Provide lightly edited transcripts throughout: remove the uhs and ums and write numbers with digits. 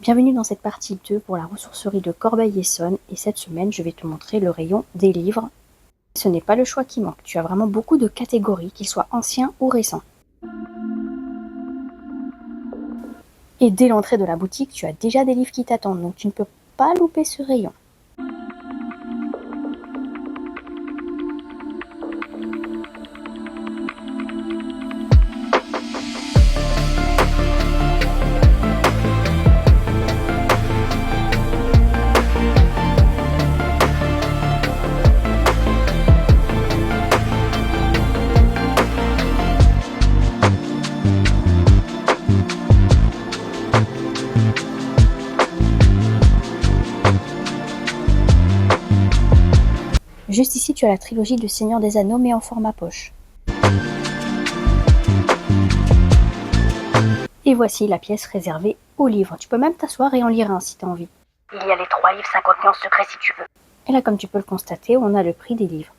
Bienvenue dans cette partie 2 pour la ressourcerie de Corbeil-Essonnes et cette semaine je vais te montrer le rayon des livres. Ce n'est pas le choix qui manque, tu as vraiment beaucoup de catégories, qu'ils soient anciens ou récents. Et dès l'entrée de la boutique, tu as déjà des livres qui t'attendent, donc tu ne peux pas louper ce rayon. Juste ici, tu as la trilogie du Seigneur des Anneaux, mais en format poche. Et voici la pièce réservée aux livres. Tu peux même t'asseoir et en lire un si tu as envie. Il y a les 3 livres 50 nuances secrets si tu veux. Et là, comme tu peux le constater, on a le prix des livres.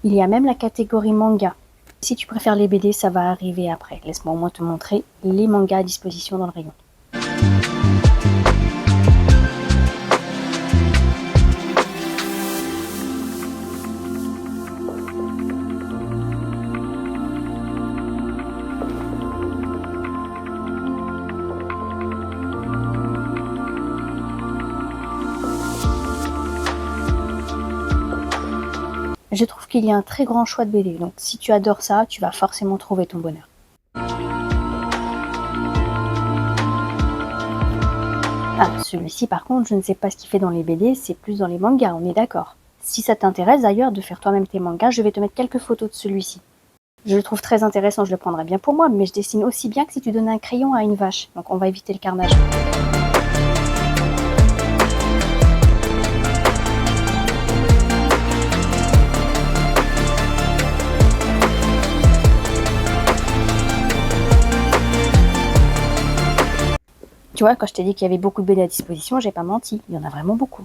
Il y a même la catégorie manga. Si tu préfères les BD, ça va arriver après. Laisse-moi au moins te montrer les mangas à disposition dans le rayon. Je trouve qu'il y a un très grand choix de BD, donc si tu adores ça, tu vas forcément trouver ton bonheur. Ah, celui-ci par contre, je ne sais pas ce qu'il fait dans les BD, c'est plus dans les mangas, on est d'accord. Si ça t'intéresse d'ailleurs de faire toi-même tes mangas, je vais te mettre quelques photos de celui-ci. Je le trouve très intéressant, je le prendrai bien pour moi, mais je dessine aussi bien que si tu donnais un crayon à une vache, donc on va éviter le carnage. Tu vois, quand je t'ai dit qu'il y avait beaucoup de BD à disposition, j'ai pas menti, il y en a vraiment beaucoup.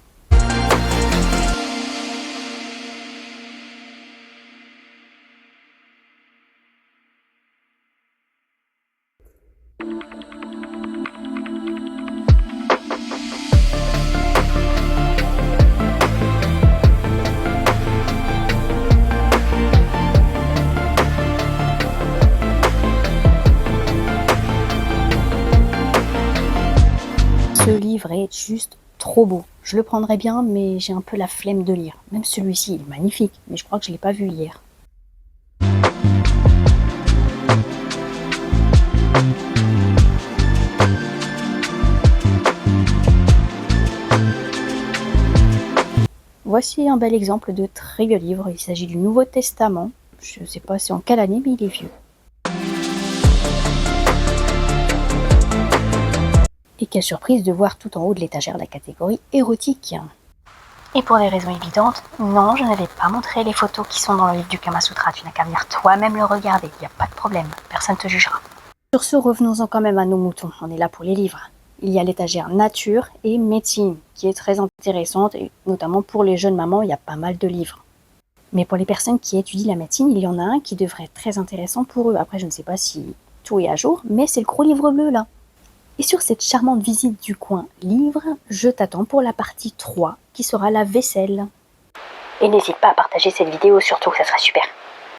Ce livre est juste trop beau. Je le prendrais bien, mais j'ai un peu la flemme de lire. Même celui-ci, il est magnifique, mais je crois que je ne l'ai pas vu hier. Voici un bel exemple de très vieux livre. Il s'agit du Nouveau Testament. Je ne sais pas c'est en quelle année, mais il est vieux. Et quelle surprise de voir tout en haut de l'étagère la catégorie érotique. Et pour des raisons évidentes, non, je n'avais pas montré les photos qui sont dans le livre du Kama Sutra. Tu n'as qu'à venir toi-même le regarder, il n'y a pas de problème, personne ne te jugera. Sur ce, revenons-en quand même à nos moutons, on est là pour les livres. Il y a l'étagère nature et médecine, qui est très intéressante, et notamment pour les jeunes mamans, il y a pas mal de livres. Mais pour les personnes qui étudient la médecine, il y en a un qui devrait être très intéressant pour eux. Après, je ne sais pas si tout est à jour, mais c'est le gros livre bleu là. Et sur cette charmante visite du coin livre, je t'attends pour la partie 3, qui sera la vaisselle. Et n'hésite pas à partager cette vidéo surtout, ça serait super.